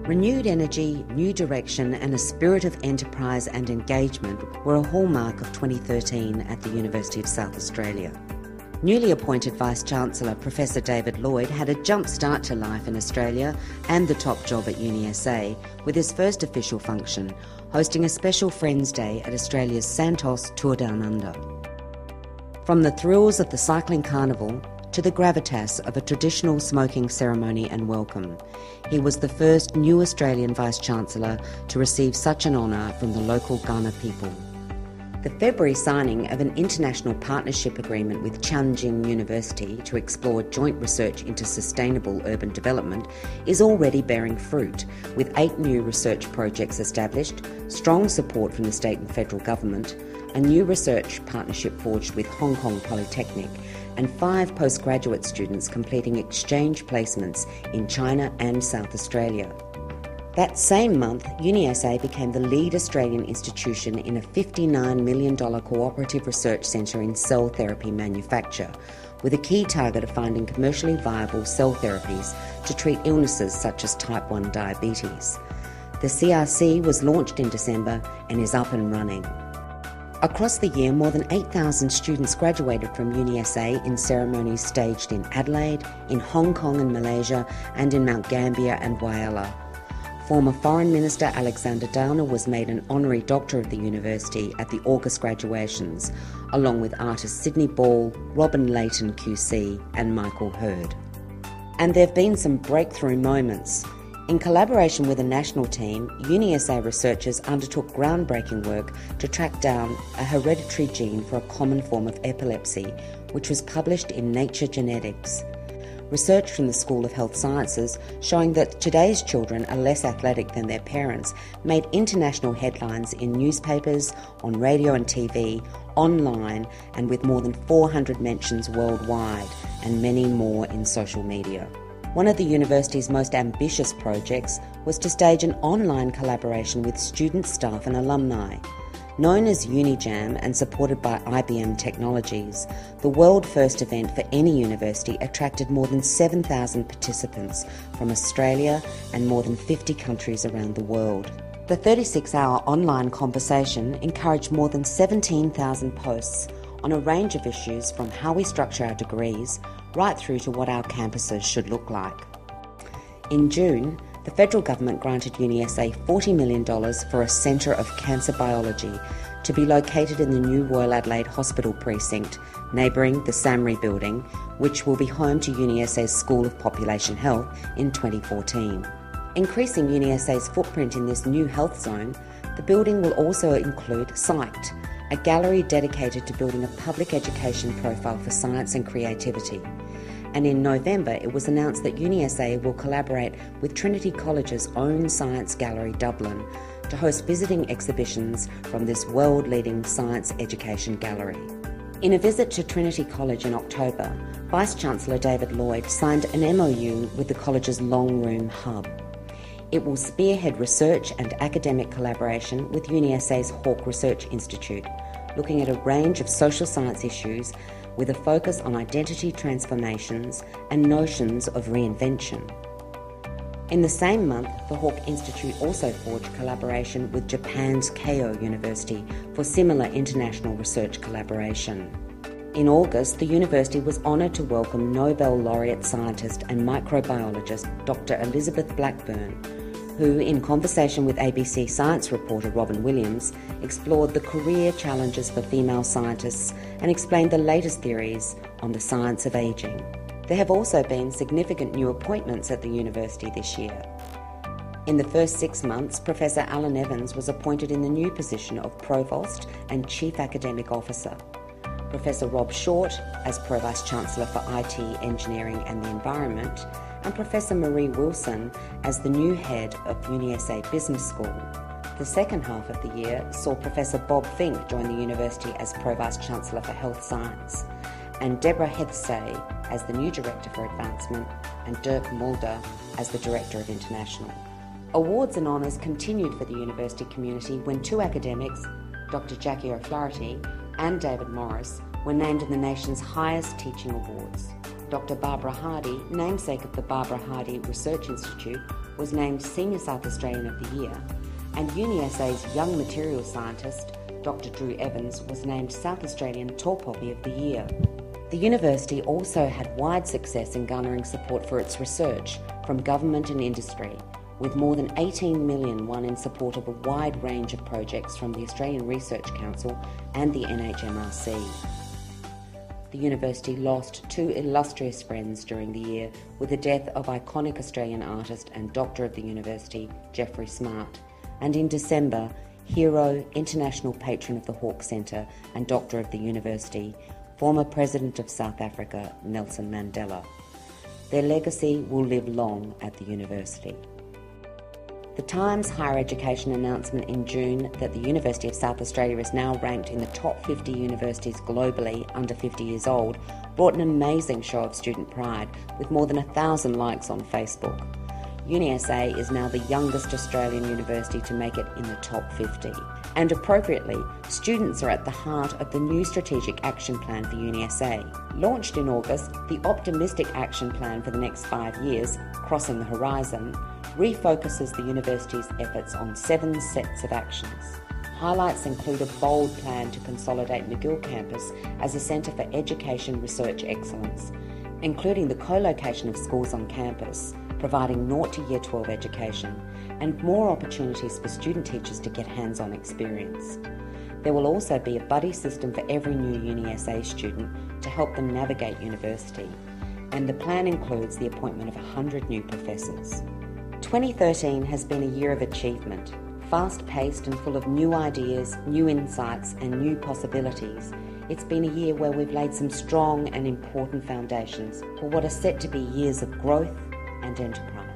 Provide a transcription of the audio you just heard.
Renewed energy, new direction and a spirit of enterprise and engagement were a hallmark of 2013 at the University of South Australia. Newly appointed Vice-Chancellor Professor David Lloyd had a jump start to life in Australia and the top job at UniSA with his first official function, hosting a special Friends Day at Australia's Santos Tour Down Under. From the thrills of the cycling carnival to the gravitas of a traditional smoking ceremony and welcome, he was the first new Australian Vice-Chancellor to receive such an honour from the local Kaurna people. The February signing of an international partnership agreement with Tianjin University to explore joint research into sustainable urban development is already bearing fruit, with 8 new research projects established, strong support from the state and federal government, a new research partnership forged with Hong Kong Polytechnic, and 5 postgraduate students completing exchange placements in China and South Australia. That same month, UniSA became the lead Australian institution in a $59 million cooperative research centre in cell therapy manufacture, with a key target of finding commercially viable cell therapies to treat illnesses such as type 1 diabetes. The CRC was launched in December and is up and running. Across the year, more than 8,000 students graduated from UniSA in ceremonies staged in Adelaide, in Hong Kong and Malaysia, and in Mount Gambier and Whyalla. Former Foreign Minister Alexander Downer was made an honorary doctor of the university at the August graduations, along with artists Sydney Ball, Robin Layton QC and Michael Hurd. And there have been some breakthrough moments. In collaboration with a national team, UniSA researchers undertook groundbreaking work to track down a hereditary gene for a common form of epilepsy, which was published in Nature Genetics. Research from the School of Health Sciences showing that today's children are less athletic than their parents made international headlines in newspapers, on radio and TV, online, and with more than 400 mentions worldwide, and many more in social media. One of the university's most ambitious projects was to stage an online collaboration with students, staff and alumni. Known as UniJam and supported by IBM Technologies, the world-first event for any university attracted more than 7,000 participants from Australia and more than 50 countries around the world. The 36-hour online conversation encouraged more than 17,000 posts on a range of issues from how we structure our degrees right through to what our campuses should look like. In June, the federal government granted UniSA $40 million for a centre of cancer biology to be located in the new Royal Adelaide Hospital precinct, neighbouring the SAMRI building, which will be home to UniSA's School of Population Health in 2014. Increasing UniSA's footprint in this new health zone, the building will also include Psyched, a gallery dedicated to building a public education profile for science and creativity. And in November, it was announced that UniSA will collaborate with Trinity College's own Science Gallery Dublin to host visiting exhibitions from this world-leading science education gallery. In a visit to Trinity College in October, Vice-Chancellor David Lloyd signed an MOU with the college's Long Room Hub. It will spearhead research and academic collaboration with UniSA's Hawke Research Institute, looking at a range of social science issues with a focus on identity transformations and notions of reinvention. In the same month, the Hawke Institute also forged collaboration with Japan's Keio University for similar international research collaboration. In August, the university was honoured to welcome Nobel laureate scientist and microbiologist Dr. Elizabeth Blackburn, who, in conversation with ABC science reporter Robin Williams, explored the career challenges for female scientists and explained the latest theories on the science of ageing. There have also been significant new appointments at the university this year. In the first 6 months, Professor Alan Evans was appointed in the new position of Provost and Chief Academic Officer. Professor Rob Short as Pro-Vice-Chancellor for IT, Engineering and the Environment, and Professor Marie Wilson as the new head of UniSA Business School. The second half of the year saw Professor Bob Fink join the university as Pro-Vice-Chancellor for Health Science, and Deborah Heathsay as the new Director for Advancement, and Dirk Mulder as the Director of International. Awards and honours continued for the university community when 2 academics, Dr. Jackie O'Flaherty and David Morris, were named in the nation's highest teaching awards. Dr. Barbara Hardy, namesake of the Barbara Hardy Research Institute, was named Senior South Australian of the Year, and UniSA's Young Materials Scientist, Dr. Drew Evans, was named South Australian Tall Poppy of the Year. The university also had wide success in garnering support for its research from government and industry, with more than 18 million won in support of a wide range of projects from the Australian Research Council and the NHMRC. The university lost two illustrious friends during the year with the death of iconic Australian artist and Doctor of the University, Geoffrey Smart, and in December, hero, international patron of the Hawke Centre and Doctor of the University, former President of South Africa, Nelson Mandela. Their legacy will live long at the university. The Times Higher Education announcement in June that the University of South Australia is now ranked in the top 50 universities globally under 50 years old brought an amazing show of student pride with more than 1,000 likes on Facebook. UniSA is now the youngest Australian university to make it in the top 50. And appropriately, students are at the heart of the new Strategic Action Plan for UniSA. Launched in August, the Optimistic Action Plan for the next 5 years, Crossing the Horizon, refocuses the university's efforts on 7 sets of actions. Highlights include a bold plan to consolidate McGill campus as a centre for education research excellence, including the co-location of schools on campus, providing 0 to Year 12 education, and more opportunities for student teachers to get hands-on experience. There will also be a buddy system for every new UniSA student to help them navigate university, and the plan includes the appointment of 100 new professors. 2013 has been a year of achievement, fast-paced and full of new ideas, new insights and new possibilities. It's been a year where we've laid some strong and important foundations for what are set to be years of growth and enterprise.